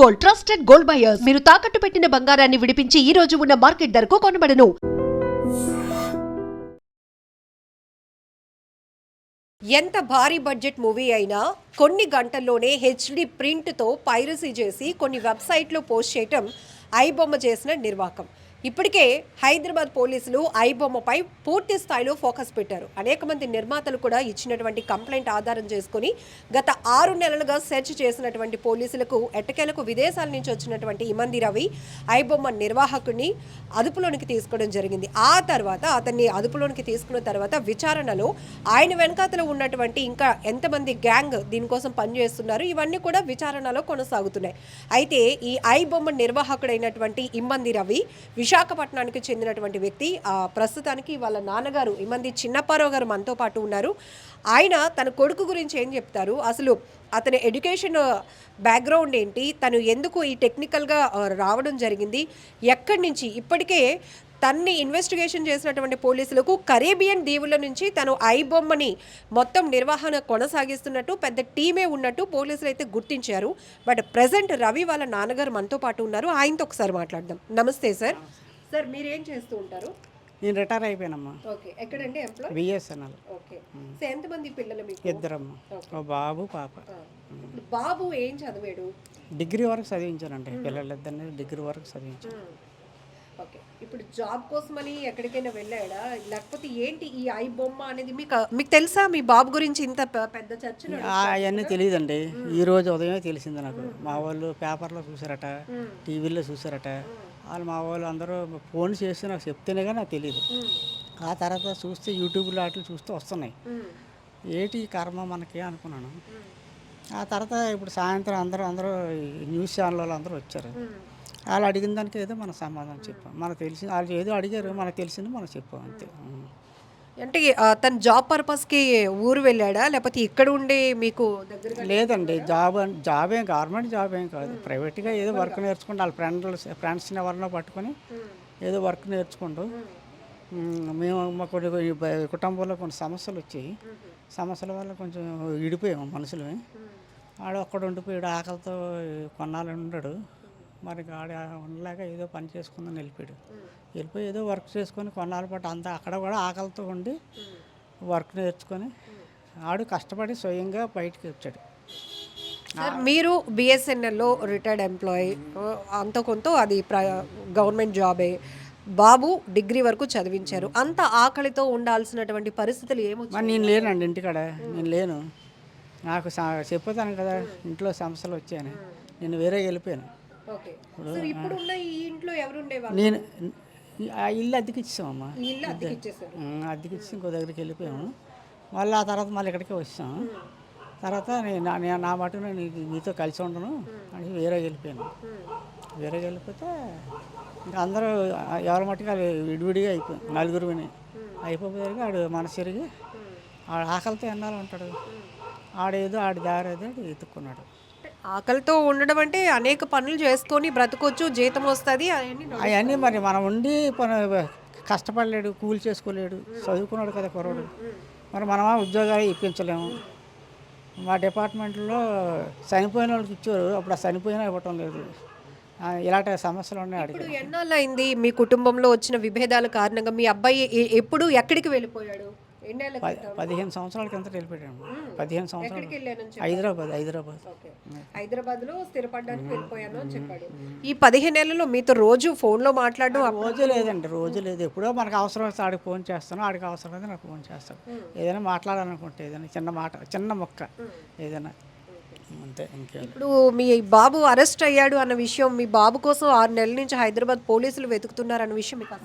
Gold, trusted gold buyers. మీరు తాకట్టు పెట్టిన బంగారాన్ని విడిపించి ఈ రోజు ఉన్న మార్కెట్ ధరకు కొనబడను. ఎంత భారీ బడ్జెట్ మూవీ అయినా కొన్ని గంటల్లోనే హెచ్డి ప్రింట్తో పైరసీ చేసి కొన్ని వెబ్సైట్లో పోస్ట్ చేయటం ఐబొమ్మ చేసిన నిర్వాకం. ఇప్పటికే హైదరాబాద్ పోలీసులు ఐబొమ్మపై పూర్తి స్థాయిలో ఫోకస్ పెట్టారు. అనేక మంది నిర్మాతలు కూడా ఇచ్చినటువంటి కంప్లైంట్ ఆధారం చేసుకుని గత 6 నెలలుగా సెర్చ్ చేసినటువంటి పోలీసులకు ఎట్టకేలకు విదేశాల నుంచి వచ్చినటువంటి ఇమంది రవి ఐబొమ్మ నిర్వాహకుడిని అదుపులోనికి తీసుకోవడం జరిగింది. ఆ తర్వాత అతన్ని అదుపులోనికి తీసుకున్న తర్వాత విచారణలో ఆయన వెనకాతలో ఉన్నటువంటి ఇంకా ఎంతమంది గ్యాంగ్ దీనికోసం పనిచేస్తున్నారు ఇవన్నీ కూడా విచారణలో కొనసాగుతున్నాయి. అయితే ఈ ఐబొమ్మ నిర్వాహకుడైనటువంటి ఇమ్మంది రవి విశాఖపట్నానికి చెందినటువంటి వ్యక్తి. ప్రస్తుతానికి వాళ్ళ నాన్నగారు ఇమంది చిన్నప్పారావు గారు మనతో పాటు ఉన్నారు. ఆయన తన కొడుకు గురించి ఏం చెప్తారు, అసలు అతని ఎడ్యుకేషన్ బ్యాక్గ్రౌండ్ ఏంటి, తను ఎందుకు ఈ టెక్నికల్గా రావడం జరిగింది, ఎక్కడి నుంచి ఇప్పటికే తన్ని ఇన్వెస్టిగేషన్ చేసినటువంటి పోలీసులకు కరేబియన్ దీవుల నుంచి తను ఐబొమ్మని మొత్తం నిర్వహణ కొనసాగిస్తున్నట్టు పెద్ద టీమే ఉన్నట్టు పోలీసులు అయితే గుర్తించారు. బట్ ప్రజెంట్ రవి వాళ్ళ నాన్నగారు మనతో పాటు ఉన్నారు. ఆయనతో ఒకసారి మాట్లాడదాం. నమస్తే సార్. సార్ మీరేం చేస్తూ ఉంటారు? నేను రిటైర్ అయిపోయానమ్మా. ఓకే, ఎక్కడండి ఎంప్లాయ్? బిఎస్ఎన్ఎల్. ఓకే, సో ఎంతమంది పిల్లలు మీకు? ఇద్దరమ్మా, ఓ బాబు పాప. ఇప్పుడు బాబు ఏం చదివాడు? డిగ్రీ వరకు చదివించానండి. పిల్లలిద్దరిని డిగ్రీ వరకు చదివించాను. ఓకే, ఇప్పుడు జాబ్ కోసమని ఎక్కడికైనా వెళ్ళాడా, లేకపోతే ఏంటి ఈ ఐ బొమ్మ అనేది మీకు తెలుసా? మీ బాబు గురించి ఇంత పెద్ద చర్చలు అవన్నీ తెలియదండి. ఈ రోజు ఉదయమే తెలిసింది నాకు. మా వాళ్ళు పేపర్లో చూసారట, టీవీలో చూసారట. వాళ్ళు మా వాళ్ళు అందరూ ఫోన్ చేసి నాకు చెప్తేనే కానీ నాకు తెలియదు. ఆ తర్వాత చూస్తే యూట్యూబ్లో వాటిలో చూస్తే వస్తున్నాయి. ఏంటి కర్మ మనకి అనుకున్నాను. ఆ తర్వాత ఇప్పుడు సాయంత్రం అందరూ న్యూస్ ఛానల్ వాళ్ళు అందరూ వచ్చారు. వాళ్ళు అడిగిన దానికి ఏదో మన సమాధానం చెప్పాం. మనకు తెలిసింది వాళ్ళు ఏదో అడిగారు, మనకు తెలిసింది మనం చెప్పాం అంతే. అంటే తన జాబ్ పర్పస్కి ఊరు వెళ్ళాడా, లేకపోతే ఇక్కడ ఉండే మీకు దగ్గర? లేదండి, జాబ్ ఏం గవర్నమెంట్ జాబ్ ఏం కాదు, ప్రైవేట్గా ఏదో వర్క్ నేర్చుకుంటూ వాళ్ళ ఫ్రెండ్స్ని ఎవరినో పట్టుకొని ఏదో వర్క్ నేర్చుకుంటూ మేము మా కొన్ని కుటుంబంలో కొన్ని సమస్యలు వచ్చాయి. సమస్యల వల్ల కొంచెం విడిపోయాము మనుషులు. ఆడు ఒక్కడ ఉండిపోయాడు, ఆకలితో కొన్నాళ్ళు ఉన్నాడు. మరి ఆడ ఉండలేక ఏదో పని చేసుకుందని వెళ్ళిపోయి ఏదో వర్క్ చేసుకొని కొన్నాళ్ళ పాటు అంతా అక్కడ కూడా ఆకలితో ఉండి వర్క్ నేర్చుకొని ఆడు కష్టపడి స్వయంగా బయటికి వచ్చాడు. సార్ మీరు బిఎస్ఎన్ఎల్లో రిటైర్డ్ ఎంప్లాయీ, అంత కొంత అది గవర్నమెంట్ జాబే. బాబు డిగ్రీ వరకు చదివించారు. అంత ఆకలితో ఉండాల్సినటువంటి పరిస్థితులు ఏమొచ్చాయి? నేను లేనండి ఇంటికాడ, నేను లేను. నాకు చెప్పుతాను కదా ఇంట్లో సమస్యలు వచ్చాయని, నేను వేరే వెళ్ళిపోయాను. నేను ఆ ఇల్లు అద్దెకి ఇచ్చామమ్మా. అద్దెకిచ్చి ఇంకో దగ్గరికి వెళ్ళిపోయాము. మళ్ళీ ఆ తర్వాత మళ్ళీ ఇక్కడికే వచ్చాము. తర్వాత నేను నా మటు నేను మీతో కలిసి ఉండను అని వేరే వెళ్ళిపోయాను. వేరే వెళ్ళిపోతే ఇంకా అందరూ ఎవరి మట్టుకు విడివిడిగా అయిపోయాం. నలుగురు అయిపోయేసరికి ఆడు మనసు తిరిగి ఆడు ఆకలితో ఎన్నాళ్ళు ఉంటాడు. ఆడేదో ఆడి దారి ఏదో ఎత్తుక్కున్నాడు. ఆకలితో ఉండడం అంటే అనేక పనులు చేసుకొని బ్రతకొచ్చు, జీతం వస్తుంది, అవన్నీ మరి మనం ఉండి కష్టపడలేడు, కూలి చేసుకోలేడు, చదువుకున్నాడు కదా కుర్రాడు. మరి మనమా ఉద్యోగాలు ఇప్పించలేము. మా డిపార్ట్మెంట్లో చనిపోయిన వాళ్ళకి ఇచ్చారు, అప్పుడు ఆ చనిపోయినా ఇవ్వటం లేదు. ఇలాంటి సమస్యలు ఉన్నాయి. అడిగి ఎన్నాళ్ళు అయింది మీ కుటుంబంలో వచ్చిన విభేదాల కారణంగా మీ అబ్బాయి ఎప్పుడు ఎక్కడికి వెళ్ళిపోయాడు? 15 సంవత్సరాల కింద వెళ్ళిపోయాడు. 15 సంవత్సరాలు హైదరాబాద్లో స్థిరపడడానికి వెళ్ళిపోయాను అని చెప్పాడు. ఈ 15 ఏళ్లలో మీతో రోజు ఫోన్లో మాట్లాడడం? రోజు లేదండి, రోజు లేదు. ఎప్పుడో మనకు అవసరం వస్తే ఆడికి ఫోన్ చేస్తాను, ఆడికి అవసరం అయితే నాకు ఫోన్ చేస్తాను. ఏదైనా మాట్లాడాలనుకుంటే ఏదైనా చిన్న మాట, చిన్న మొక్క ఏదైనా అంతే. ఇప్పుడు మీ బాబు అరెస్ట్ అయ్యాడు అన్న విషయం, మీ బాబు కోసం 6 నెలల నుంచి హైదరాబాద్ పోలీసులు వెతుకుతున్నారు అన్న విషయం మీకు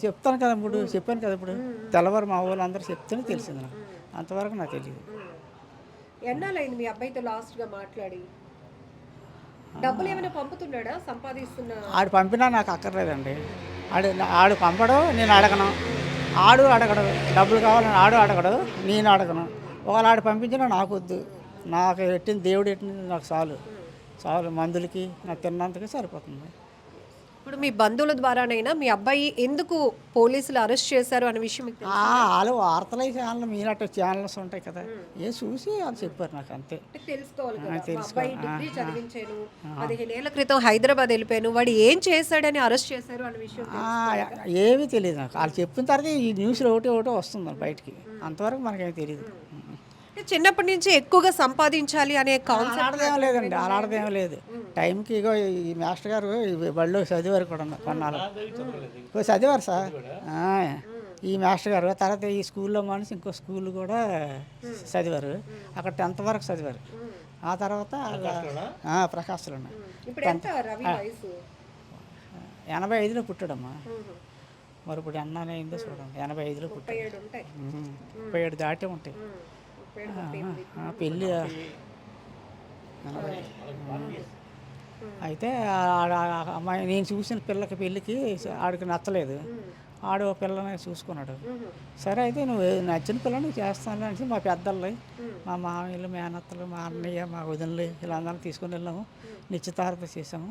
చెప్తాను కదా, చెప్పాను కదా ఇప్పుడు తెల్లవారు మా వాళ్ళు అందరూ చెప్తేనే తెలిసింది నాకు. అంతవరకు నాకు తెలియదు. ఎన్నాళ్ళైంది మీ అబ్బాయితో లాస్ట్గా మాట్లాడి? డబ్బులు ఏమైనా పంపుతున్నాడా, సంపాదిస్తున్నా? ఆడు పంపినా నాకు అక్కర్లేదండి. ఆడు పంపడు, నేను అడగను. ఆడు అడగడు, డబ్బులు కావాలని ఆడు అడగడు, నేను అడగను. ఒకవేళ ఆడు పంపించినా నాకు వద్దు. నాకు ఎట్టింది దేవుడు ఎట్టింది నాకు చాలు మందులకి నాకు తిన్నంతకి సరిపోతుంది. ఇప్పుడు మీ బంధువుల ద్వారానైనా మీ అబ్బాయి ఎందుకు పోలీసులు అరెస్ట్ చేశారు అనే విషయం మీకు తెలుసా? వాళ్ళు వార్తలు ఛానల్ మీనట్టు ఛానల్స్ ఉంటాయి కదా, ఏ చూసి వాళ్ళు చెప్పారు నాకు అంతే. అంటే తెలుసుకోవాలి కదా. మా తెలుసుకోవాలి. అబ్బాయి డిగ్రీ చదివించాను, 15 ఏళ్ల క్రితం హైదరాబాద్ వెళ్ళిపోయాను, వాడు ఏం చేశాడని అరెస్ట్ చేశారు అనే విషయం ఏమీ తెలియదు నాకు. వాళ్ళు చెప్పిన తర్వాత ఈ న్యూస్లో ఒకటి వస్తుంది బయటికి, అంతవరకు మనకేమీ తెలియదు. అంటే చిన్నప్పటి నుంచి ఎక్కువగా సంపాదించాలి అనే కాన్సెప్ట్ అలాడదేం లేదండి, అలాడదేం లేదు. టైంకి ఇగో ఈ మాస్టర్ గారు ఈ బడిలో చదివారు కూడా కొన్నాళ్ళు చదివారు సార్. ఈ మాస్టర్ గారు తర్వాత ఈ స్కూల్లో మనిషి ఇంకో స్కూల్ కూడా చదివారు, అక్కడ 10th వరకు చదివారు. ఆ తర్వాత ప్రకాశ్లో ఇప్పుడు ఎంత రవి వయసు? 85లో పుట్టాడమ్మా. మరి ఇప్పుడు ఎన్నానే అయిందో చూడండి, 85లో పుట్టాడు. 37 ఉంటాయి. 37 దాటే ఉంటాయి. పెళ్ళి అయితే అమ్మాయి నేను చూసిన పిల్లకి పెళ్ళికి ఆడికి నచ్చలేదు, ఆడు పిల్లని చూసుకున్నాడు. సరే అయితే నువ్వు నచ్చిన పిల్లని చేస్తాను అనేసి మా పెద్దలు, మా మామయ్యలు, మేనత్తలు, మా అన్నయ్య, మా వదినలు వీళ్ళందరం తీసుకుని వెళ్ళాము. నిశ్చితార్థం చేసాము,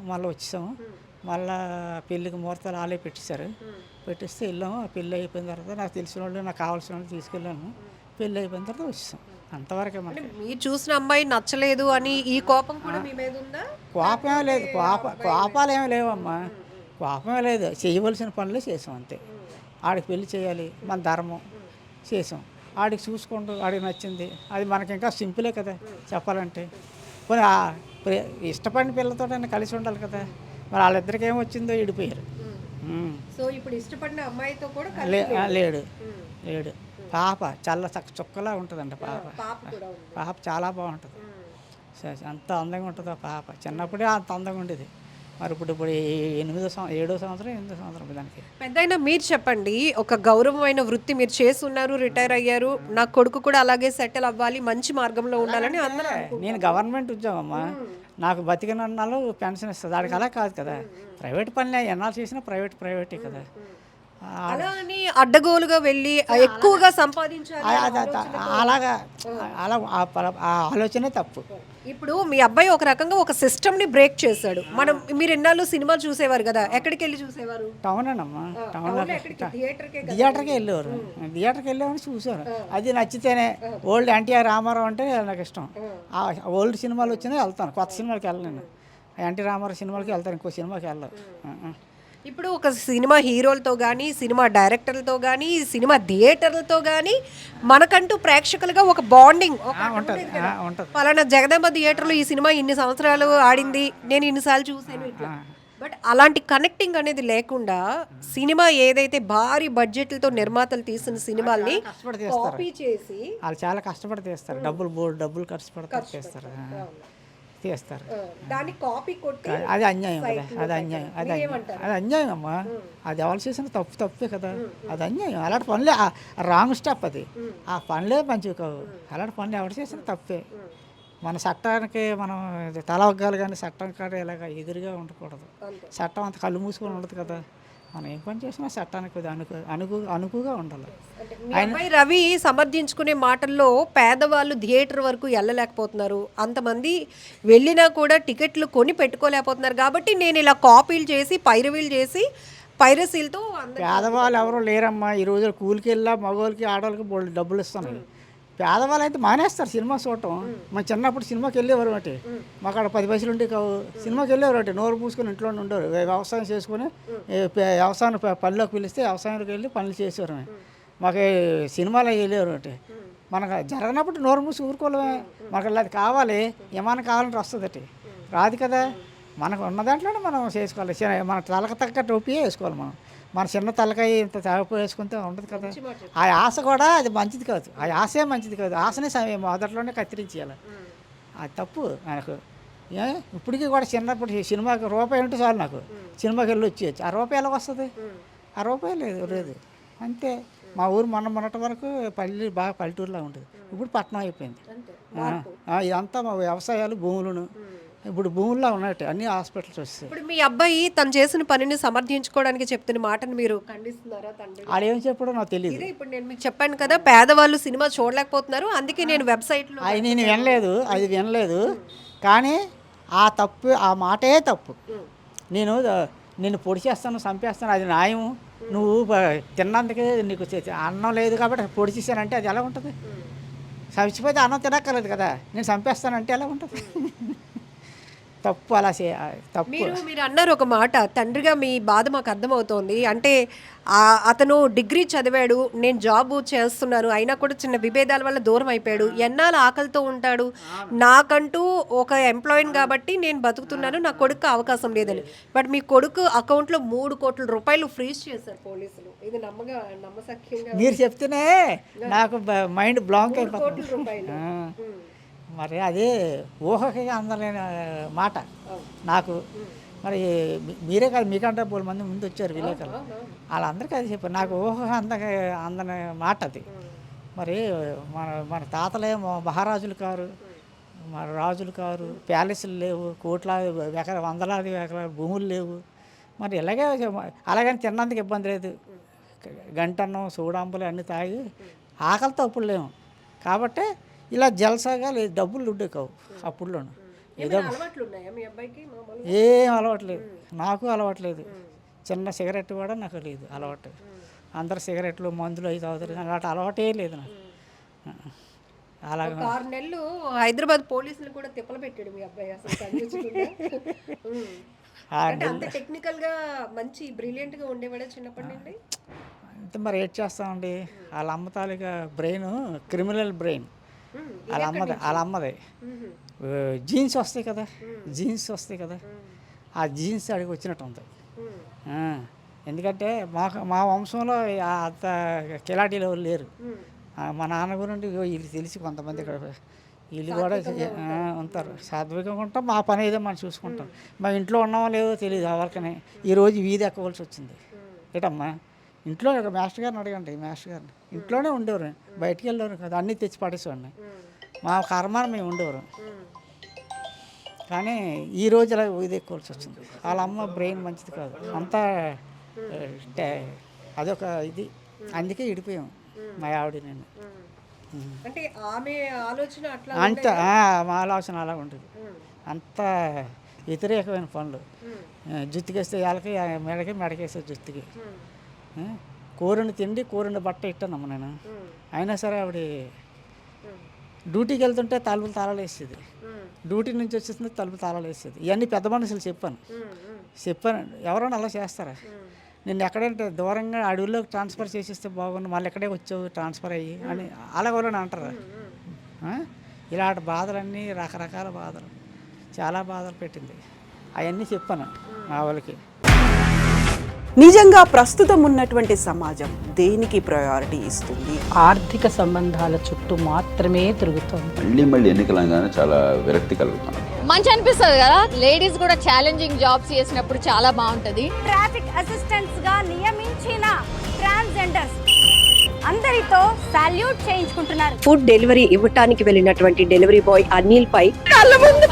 మళ్ళీ వచ్చేసాము. మళ్ళీ పెళ్ళికి ముహూర్తాలు వాళ్ళే పెట్టేశారు. పెట్టిస్తే వెళ్ళాము. ఆ పెళ్ళి అయిపోయిన తర్వాత నాకు తెలిసిన వాళ్ళు, నాకు కావాల్సిన వాళ్ళు తీసుకెళ్ళాను. పెళ్ళి అయిపోయిన తర్వాత వచ్చేసాం. అంతవరకే మనకి. మీరు చూసిన అమ్మాయి నచ్చలేదు అని ఈ కోపం కూడా మీ మీద ఉందా? కోపమే లేదు, కోపాలు ఏమీ లేవమ్మా, కోపమే లేదు. చేయవలసిన పనులే చేసాం అంతే. ఆడికి పెళ్లి చేయాలి, మన ధర్మం చేసాం. ఆడికి చూసుకుంటూ ఆడికి నచ్చింది, అది మనకి ఇంకా సింపులే కదా చెప్పాలంటే. పోనీ ఇష్టపడిన పిల్లతో కలిసి ఉండాలి కదా. మరి వాళ్ళిద్దరికి ఏమొచ్చిందో విడిపోయారు. సో ఇప్పుడు ఇష్టపడిన అమ్మాయితో కూడా లేడు లేడు. పాప చల్ల చుక్కలా ఉంటుందండి పాప. పాప చాలా బాగుంటుంది, అంత అందంగా ఉంటుంది ఆ పాప. చిన్నప్పుడే అంత అందంగా ఉండేది. మరి ఇప్పుడు 7వ సంవత్సరం 8వ సంవత్సరం దానికి. పెద్దయినా మీరు చెప్పండి, ఒక గౌరవమైన వృత్తి మీరు చేస్తున్నారు, రిటైర్ అయ్యారు, నా కొడుకు కూడా అలాగే సెటిల్ అవ్వాలి, మంచి మార్గంలో ఉండాలని అందరూ నేను గవర్నమెంట్ ఉద్యోగం అమ్మా, నాకు బతికినన్నాళ్ళు పెన్షన్ ఇస్తుంది. దానికి అలా కాదు కదా, ప్రైవేట్ పనులే ఎన్నాళ్ళు చేసినా ప్రైవేటే కదా. అలా అని అడ్డగోలుగా వెళ్ళి ఎక్కువగా సంపాదించాలి అలాగా అలా ఆ ఆలోచనే తప్పు. ఇప్పుడు మీ అబ్బాయి ఒక రకంగా ఒక సిస్టమ్ ని బ్రేక్ చేశాడు. మీరు ఎన్నాళ్ళు సినిమా చూసేవారు కదా, ఎక్కడికి వెళ్ళి చూసేవారు? టౌనేనమ్మా, థియేటర్కి వెళ్ళేవారు. థియేటర్కి వెళ్ళేవారు, చూసారు. అది నచ్చితేనే. ఓల్డ్ ఎన్టీఆర్ రామారావు అంటే నాకు ఇష్టం. ఆ ఓల్డ్ సినిమాలు వచ్చినా వెళ్తాను, కొత్త సినిమాలకి వెళ్ళను. ఎన్టీ రామారావు సినిమాలకి వెళ్తాను, ఇంకో సినిమాకి వెళ్ళను. ఇప్పుడు ఒక సినిమా హీరోలతో కానీ, సినిమా డైరెక్టర్లతో కానీ, సినిమా థియేటర్లతో కానీ మనకంటూ ప్రేక్షకులుగా ఒక బాండింగ్ ఉంటుంది. పలానా జగదాంబ థియేటర్లో ఈ సినిమా ఇన్ని సంవత్సరాలు ఆడింది, నేను ఇన్నిసార్లు చూసాను ఇట్లా. బట్ అలాంటి కనెక్టింగ్ అనేది లేకుండా సినిమా ఏదైతే భారీ బడ్జెట్లతో నిర్మాతలు తీసిన సినిమాల్ని కాపీ చేసి వాళ్ళు చాలా కష్టపడి తీస్తారు, డబ్బులు ఖర్చు పెడతారు, తీస్తారు. దాన్ని కాపీ కొట్టి అది అన్యాయం కదా, అది అన్యాయం అమ్మా. అది ఎవరు చేసిన తప్పే కదా, అది అన్యాయం. అలాంటి పనులే రాంగ్ స్టెప్ అది. ఆ పనులే మంచివి కావు. అలాంటి పనులు ఎవరు చేసిన తప్పే. మన చట్టానికి మనం తల ఒగ్గాలి కానీ చట్టం కాడ ఇలాగ ఎదురుగా ఉండకూడదు. చట్టం అంత కళ్ళు మూసుకొని ఉండదు కదా. మనం ఏం పని చేసినా చట్టానికి అనుకుగా ఉండాలి. అబ్బాయి రవి సమర్థించుకునే మాటల్లో పేదవాళ్ళు థియేటర్ వరకు వెళ్ళలేకపోతున్నారు, అంతమంది వెళ్ళినా కూడా టికెట్లు కొని పెట్టుకోలేకపోతున్నారు, కాబట్టి నేను ఇలా కాపీలు చేసి పైరసీలతో. పేదవాళ్ళు ఎవరు లేరమ్మా ఈ రోజు. కూలికి వెళ్ళా మగవాళ్ళకి ఆడవాళ్ళకి డబ్బులు ఇస్తున్నాయి. పేదవాళ్ళు అయితే మానేస్తారు సినిమా చూడటం. మా చిన్నప్పుడు సినిమాకి వెళ్ళేవారు అంటే మాకు అక్కడ 10 పైసలు ఉంటే కావు. సినిమాకి వెళ్ళేవారు అంటే నోరు పూసుకొని ఇంట్లోనే ఉండేవారు. వ్యవసాయం చేసుకుని వ్యవసాయం పనిలోకి పిలిస్తే వ్యవసాయంలోకి వెళ్ళి పనులు చేసేవారు. మాకు సినిమాలో వెళ్ళేవారు అంటే మనకు జరగనప్పుడు నోరు మూసి ఊరుకోలేమే. మనకు అది కావాలి, ఏమైనా కావాలంటే వస్తుంది, రాదు కదా. మనకు ఉన్న దాంట్లోనే మనం చేసుకోవాలి. మన తలకు తగ్గ టోపీయే వేసుకోవాలి. మన చిన్న తలకాయ ఇంత తేగపు వేసుకుంటే ఉండదు కదా. ఆ ఆశ కూడా అది మంచిది కాదు, ఆ ఆశే మంచిది కాదు. ఆశనే మొదట్లోనే కత్తిరించేయాలి, అది తప్పు నాకు. ఇప్పటికీ కూడా చిన్నప్పుడు సినిమాకి రూపాయి ఉంటే చాలు, నాకు సినిమాకి వెళ్ళి వచ్చేయచ్చు. ఆ రూపాయి ఎలా వస్తుంది? ఆ రూపాయి లేదు అంతే. మా ఊరు మొన్నటి వరకు బాగా పల్లెటూరులా ఉండేది, ఇప్పుడు పట్టణం అయిపోయింది. ఇదంతా మా వ్యవసాయాలు, భూములను ఇప్పుడు భూముల్లో ఉన్నట్టు అన్ని హాస్పిటల్స్ వస్తాయి. ఇప్పుడు మీ అబ్బాయి తను చేసిన పనిని సమర్థించుకోవడానికి చెప్తున్న మాటను మీరు ఖండిస్తున్నారా? తండ్రి అది ఏం చెప్పడో నాకు తెలియదు. ఇప్పుడు నేను మీకు చెప్పాను కదా, పేదవాళ్ళు సినిమా చూడలేకపోతున్నారు, అందుకే నేను వెబ్సైట్లో అది నేను వినలేదు. కానీ ఆ మాటే తప్పు. నిన్ను పొడి చేస్తాను చంపేస్తాను అది న్యాయం, నువ్వు తిన్నందుకే నీకు అన్నం లేదు కాబట్టి పొడి చేశానంటే అది ఎలా ఉంటుంది? చచ్చిపోతే అన్నం తినక్కర్లేదు కదా, నేను చంపేస్తానంటే ఎలా ఉంటుంది? తప్పు అలా తప్పు. మీరు అన్నారు ఒక మాట, తండ్రిగా మీ బాధ మాకు అర్థమవుతోంది. అంటే అతను డిగ్రీ చదివాడు, నేను జాబ్ చేస్తున్నాను, అయినా కూడా చిన్న విభేదాల వల్ల దూరం అయిపోయాడు, ఎన్నాళ్ళు ఆకలితో ఉంటాడు, నాకంటూ ఒక ఎంప్లాయీని కాబట్టి నేను బతుకుతున్నాను, నా కొడుకు అవకాశం లేదని. బట్ మీ కొడుకు అకౌంట్లో 3 కోట్ల రూపాయలు ఫ్రీజ్ చేశారు పోలీసులు. ఇది నమ్మసఖ్యంగా మీరు చెప్తేనే నాకు మైండ్ బ్లాంక్ అయిపోతుంది. రూపాయలు మరి అదే ఊహకి అందలేని మాట నాకు. మరి మీరే కాదు, మీకంటే 3 మంది ముందు వచ్చారు విలేకరులు, వాళ్ళందరికీ అది చెప్పారు. నాకు ఊహ అందని మాట అది. మరి మన తాతలే మహారాజులు కారు, మన రాజులు కారు, ప్యాలెస్లు లేవు, కోట్లాది వందలాది ఎకరాల భూములు లేవు. మరి అలాగని తిన్నందుకు ఇబ్బంది లేదు, గంటన్నం సూడాంబులు అన్నీ తాగి ఆకలితో అప్పుడు లేవు. కాబట్టి ఇలా జలసాగా లేదు, డబ్బులు ఉండేవి కావు అప్పుడులోను. ఏదో ఏం అలవాట్లేదు, నాకు అలవాట్లేదు. చిన్న సిగరెట్ కూడా నాకు లేదు అలవాటు. అందరు సిగరెట్లు మందులు అవి తాగుతారు, అలాంటి అలవాటే లేదు నాకు. అలాగే 6 నెలలు హైదరాబాద్ పోలీసులు కూడా తిప్పలు పెట్టాడు మీ అబ్బాయి. అసలు టెక్నికల్ గా మంచి బ్రిలియంట్ గా ఉండేవాడే చిన్నప్పటి నుండి. అంతే మరి ఏం చేస్తామండి, వాళ్ళ అమ్మ తాలూకా బ్రెయిన్ క్రిమినల్ బ్రెయిన్, వాళ్ళ అమ్మది. జీన్స్ వస్తాయి కదా, ఆ జీన్స్ అడిగి వచ్చినట్టు ఉంది. ఎందుకంటే మా వంశంలో అంత కిలాటీలు ఎవరు లేరు. మా నాన్న గురించి వీళ్ళు తెలిసి కొంతమంది ఇక్కడ వీళ్ళు కూడా ఉంటారు. సాత్వికంగా ఉంటాం, మా పని ఏదో మనం చూసుకుంటాం. మా ఇంట్లో ఉన్నామో లేదో తెలియదు ఎవరికనే. ఈరోజు వీధి ఎక్కవలసి వచ్చింది. ఏటమ్మా ఇంట్లో మాస్టర్ గారిని అడగండి, మాస్టర్ గారిని ఇంట్లోనే ఉండేవారు, బయటికి వెళ్ళేవారు కదా, అన్నీ తెచ్చి పడేసేవాడిని. మా కర్మాన మేము ఉండేవారు. కానీ ఈరోజు ఇలా ఇది ఎక్కువలసి వచ్చింది. వాళ్ళ అమ్మ బ్రెయిన్ మంచిది కాదు, అంతా అదొక ఇది. అందుకే విడిపోయాం మా ఆవిడ నేను. అంటే ఆమె ఆలోచన అట్లా అంత మా ఆలోచన అలా ఉంటుంది. అంత వ్యతిరేకమైన పనులు. జుత్తుకేస్తే వాళ్ళకి మెడకేస్తే జుత్తుకి. కూరని తిండి కూరని బట్ట ఇట్టానమ్మ నేను. అయినా సరే ఆవిడ డ్యూటీకి వెళ్తుంటే తలుపులు తాళాలు వేసేది, డ్యూటీ నుంచి వచ్చేసింది తలుపులు తాళాలు వేసేది. ఇవన్నీ పెద్ద మనుషులు చెప్పాను. ఎవరైనా అలా చేస్తారా? నేను ఎక్కడంటే దూరంగా అడవుల్లోకి ట్రాన్స్ఫర్ చేసేస్తే బాగుండు, మళ్ళీ ఎక్కడే వచ్చావు ట్రాన్స్ఫర్ అయ్యి అని అలా కూడా అంటారు. ఇలాంటి బాధలన్నీ రకరకాల బాధలు, చాలా బాధలు పెట్టింది. అవన్నీ చెప్పాను మా వాళ్ళకి. నిజంగా ప్రస్తుతం ఉన్నటువంటి సమాజం దేనికి ప్రయారిటీ ఇస్తుంది? ఆర్థిక సంబంధాల చుట్టూ మాత్రమే తిరుగుతుంది. మళ్ళీ ఎన్నికలంగానే చాలా విరక్తి కలుగుతున్నాం. మంచి అనిపిస్తుంది కదా, లేడీస్ కూడా ఛాలెంజింగ్ జాబ్స్ చేసినప్పుడు చాలా బాగుంటది. ట్రాఫిక్ అసిస్టెంట్స్ గా నియమించిన ట్రాన్స్జెండర్స్ అందరితో సాల్యూట్ చేయించుకుంటున్నారు. ఫుడ్ డెలివరీ ఇవ్వటానికి వెళ్ళినటువంటి డెలివరీ బాయ్ అనిల్ పై కళ్ళ ముందు